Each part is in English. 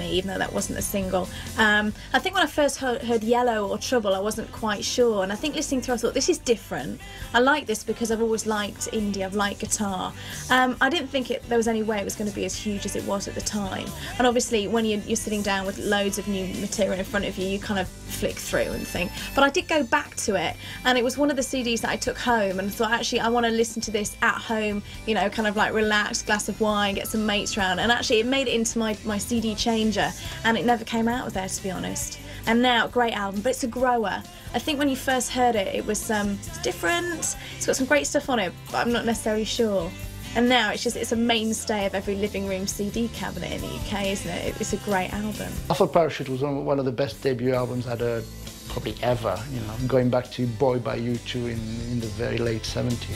me, even though that wasn't a single. I think when I first heard Yellow or Trouble, I wasn't quite sure, and I think listening through I thought, this is different. I like this because I've always liked indie, I've liked guitar. I didn't think there was any way it was going to be as huge as it was at the time, and obviously when you're sitting down with loads of new material in front of you, you kind of flick through and think. But I did go back to it, and it was one of the CDs that I took home and thought, actually I want to listen to this at home, you know, kind of like relaxed, glass of wine, get some mates round, and actually it made it into my CD changer, and it never came out of there, to be honest. And now, great album, but it's a grower. I think when you first heard it, it was it's different, it's got some great stuff on it, but I'm not necessarily sure. And now it's a mainstay of every living room CD cabinet in the UK, isn't it? It's a great album. I thought Parachute was one of the best debut albums I'd heard probably ever, you know, going back to Boy by U2 in the very late 70s.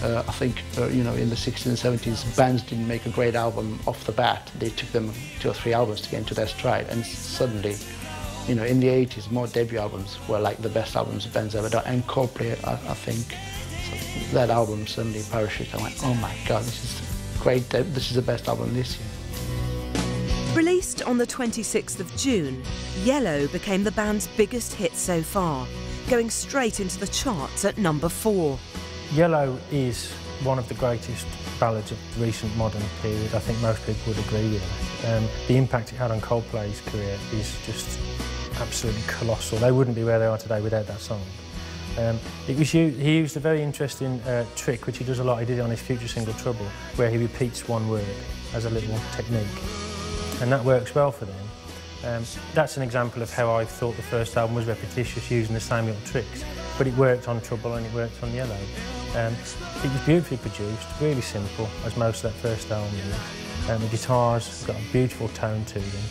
I think, you know, in the 60s and 70s, bands didn't make a great album off the bat. They took them 2 or 3 albums to get into their stride, and suddenly, you know, in the 80s, more debut albums were like the best albums bands ever done. And Coldplay, I think, that album, suddenly Parachute, I went, oh my God, this is great, this is the best album this year. Released on the 26th of June, Yellow became the band's biggest hit so far, going straight into the charts at number 4. Yellow is one of the greatest ballads of the recent modern period. I think most people would agree with that. The impact it had on Coldplay's career is just absolutely colossal. They wouldn't be where they are today without that song. He used a very interesting trick, which he does a lot. He did it on his future single Trouble, where he repeats one word as a little technique, and that works well for them. That's an example of how I thought the first album was repetitious, using the same little tricks, but it worked on Trouble and it worked on Yellow. It was beautifully produced, really simple, as most of that first album is. The guitars got a beautiful tone to them,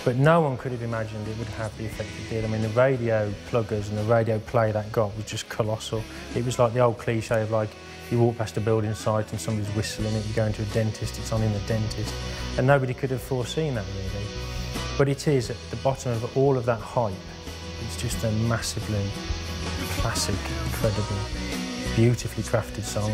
but no one could have imagined it would have the effect it did. I mean, the radio pluggers and the radio play that got was just colossal. It was like the old cliche of, like, you walk past a building site and somebody's whistling it, you go into a dentist, it's on in the dentist, and nobody could have foreseen that, really. But it is, at the bottom of all of that hype, it's just a massively classic, incredible, beautifully crafted song.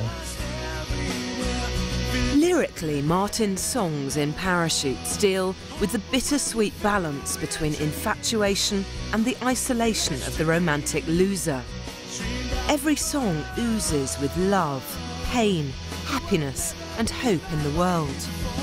Lyrically, Martin's songs in Parachutes deal with the bittersweet balance between infatuation and the isolation of the romantic loser. Every song oozes with love, pain, happiness and hope in the world.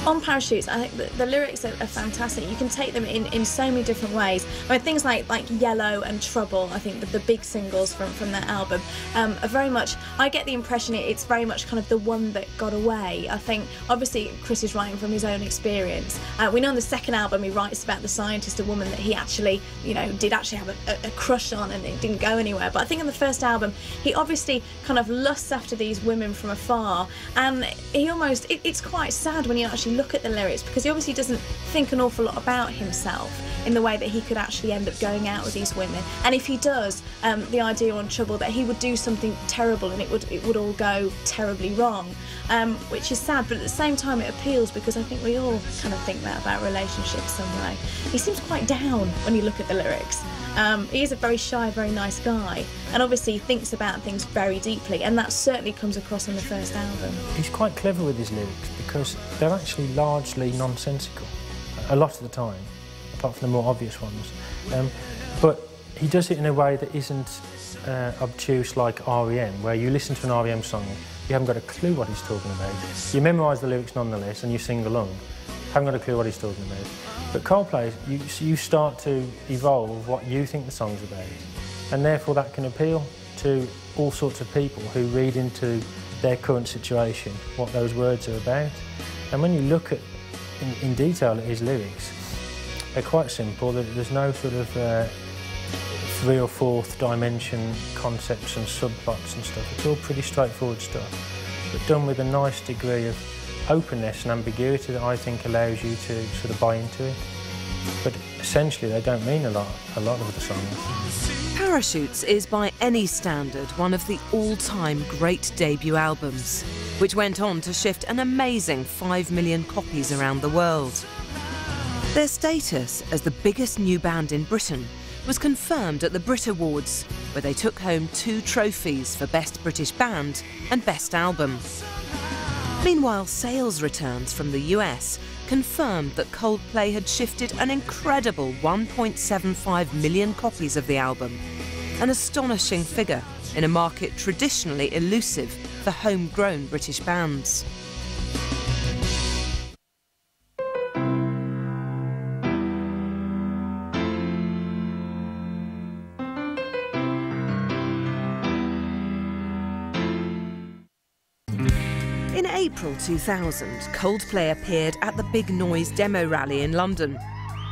On Parachutes, I think the lyrics are fantastic. You can take them in so many different ways. I mean, things like Yellow and Trouble, I think the big singles from that album, are very much, I get the impression it's very much kind of the one that got away. I think, obviously, Chris is writing from his own experience. We know on the second album he writes about the scientist, a woman that he actually, you know, did actually have a crush on, and it didn't go anywhere. But I think on the first album, he obviously kind of lusts after these women from afar, and he almost, it's quite sad when you actually look at the lyrics, because he obviously doesn't think an awful lot about himself in the way that he could actually end up going out with these women. And if he does, the idea on Trouble that he would do something terrible and it would all go terribly wrong, which is sad, but at the same time it appeals, because I think we all kind of think that about relationships some way. He seems quite down when you look at the lyrics. He is a very shy, very nice guy, and obviously he thinks about things very deeply, and that certainly comes across on the first album. He's quite clever with his lyrics because they're actually largely nonsensical, a lot of the time, apart from the more obvious ones. But he does it in a way that isn't obtuse like R.E.M., where you listen to an R.E.M. song, you haven't got a clue what he's talking about. You memorise the lyrics nonetheless and you sing along, haven't got a clue what he's talking about. But Coldplay, you start to evolve what you think the song's about, and therefore that can appeal to all sorts of people who read into their current situation what those words are about. And when you look at in detail at his lyrics, they're quite simple. There's no sort of 3rd or 4th dimension concepts and subplots and stuff. It's all pretty straightforward stuff, but done with a nice degree of openness and ambiguity that I think allows you to sort of buy into it. But essentially they don't mean a lot of the songs. Parachutes is by any standard one of the all-time great debut albums, which went on to shift an amazing 5 million copies around the world. Their status as the biggest new band in Britain was confirmed at the Brit Awards, where they took home 2 trophies for Best British Band and Best Album. Meanwhile, sales returns from the US confirmed that Coldplay had shifted an incredible 1.75 million copies of the album, an astonishing figure in a market traditionally elusive for homegrown British bands. In April 2000, Coldplay appeared at the Big Noise demo rally in London.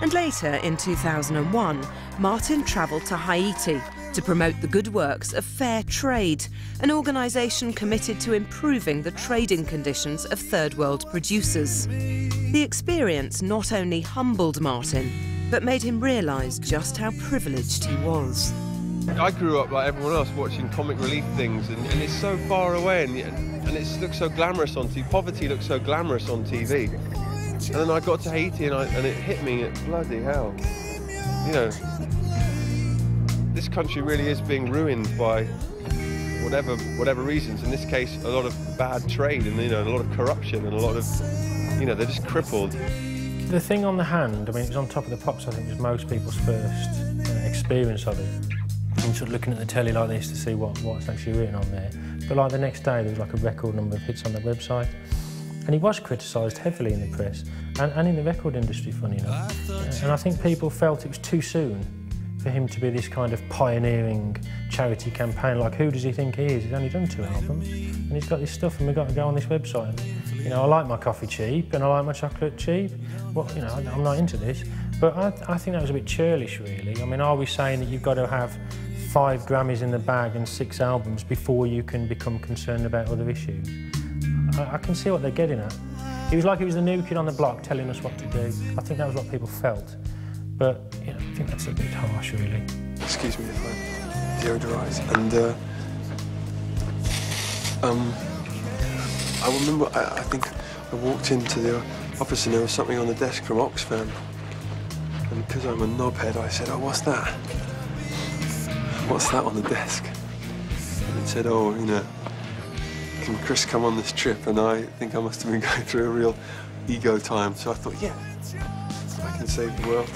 And later, in 2001, Martin travelled to Haiti to promote the good works of Fair Trade, an organisation committed to improving the trading conditions of third world producers. The experience not only humbled Martin, but made him realise just how privileged he was. I grew up like everyone else watching comic relief things, and it's so far away, and it looks so glamorous on TV. Poverty looks so glamorous on TV. And then I got to Haiti and it hit me, bloody hell. You know, this country really is being ruined by whatever reasons. In this case, a lot of bad trade and, a lot of corruption and a lot of, they're just crippled. The thing on the hand, I mean, it was on top of the pops, I think, was most people's first experience of it. I'm sort of looking at the telly like this to see what's actually written on there. But like the next day, there was like a record number of hits on the website. And he was criticised heavily in the press and in the record industry, funny enough. And I think people felt it was too soon for him to be this kind of pioneering charity campaign. Like, who does he think he is? He's only done 2 albums and he's got this stuff and we've got to go on this website. And, I like my coffee cheap and I like my chocolate cheap. Well, I'm not into this. But I think that was a bit churlish, really. I mean, are we saying that you've got to have 5 Grammys in the bag and 6 albums before you can become concerned about other issues? I can see what they're getting at. He was like he was the new kid on the block telling us what to do. I think that was what people felt. But, I think that's a bit harsh, really. Excuse me if I deodorise. And, I remember, I think I walked into the office and there was something on the desk from Oxfam. And because I'm a knobhead, I said, "Oh, what's that? What's that on the desk?" And it said, "Oh, can Chris come on this trip?" And I think I must have been going through a real ego time. So I thought, yeah, I can save the world.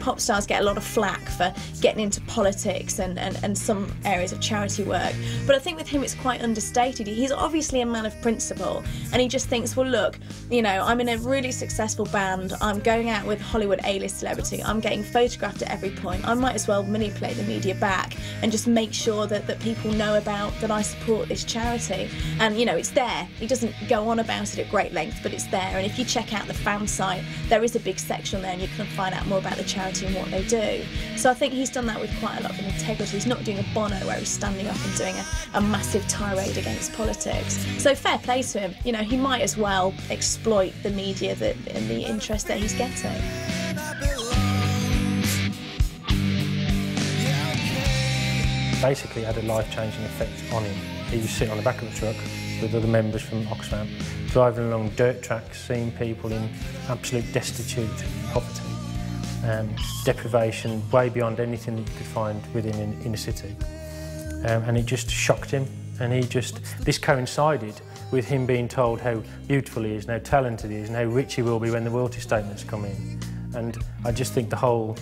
Pop stars get a lot of flack for getting into politics and some areas of charity work, but I think with him it's quite understated. He's obviously a man of principle and he just thinks, well look, I'm in a really successful band, I'm going out with Hollywood A-list celebrity, I'm getting photographed at every point, I might as well manipulate the media back and just make sure that people know about that I support this charity. And it's there. He doesn't go on about it at great length, but it's there, and if you check out the fan site, there is a big section there and you can find out more about the charity and what they do. So I think he's done that with quite a lot of integrity. He's not doing a Bono where he's standing up and doing a massive tirade against politics. So fair play to him. He might as well exploit the media and the interest that he's getting. Basically had a life-changing effect on him. He was sitting on the back of a truck with other members from Oxfam, driving along dirt tracks, seeing people in absolute destitute poverty. Deprivation way beyond anything that you could find within an inner city. And it just shocked him, and this coincided with him being told how beautiful he is, and how talented he is, and how rich he will be when the royalty statements come in. And I just think the whole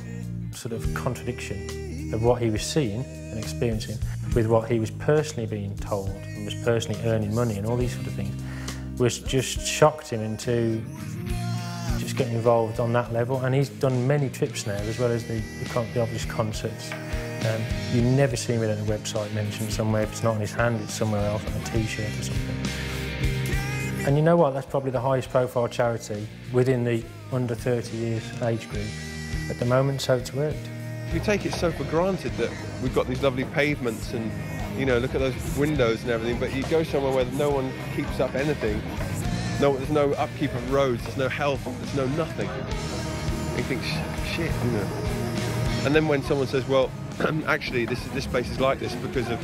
sort of contradiction of what he was seeing and experiencing with what he was personally being told and was personally earning money and all these sort of things was just shocked him into just getting involved on that level. And he's done many trips now, as well as the obvious concerts. You never see him without a website mentioned somewhere. If it's not on his hand, it's somewhere else, on a T-shirt or something. And you know what? That's probably the highest profile charity within the under 30 years age group at the moment, so it's worked. We take it so for granted that we've got these lovely pavements and, look at those windows and everything, but you go somewhere where no one keeps up anything. There's no upkeep of roads, there's no health, there's no nothing. And you think, shit, And then when someone says, well, actually, this place is like this because of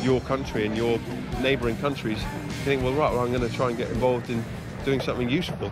your country and your neighbouring countries, you think, well, right, I'm going to try and get involved in doing something useful.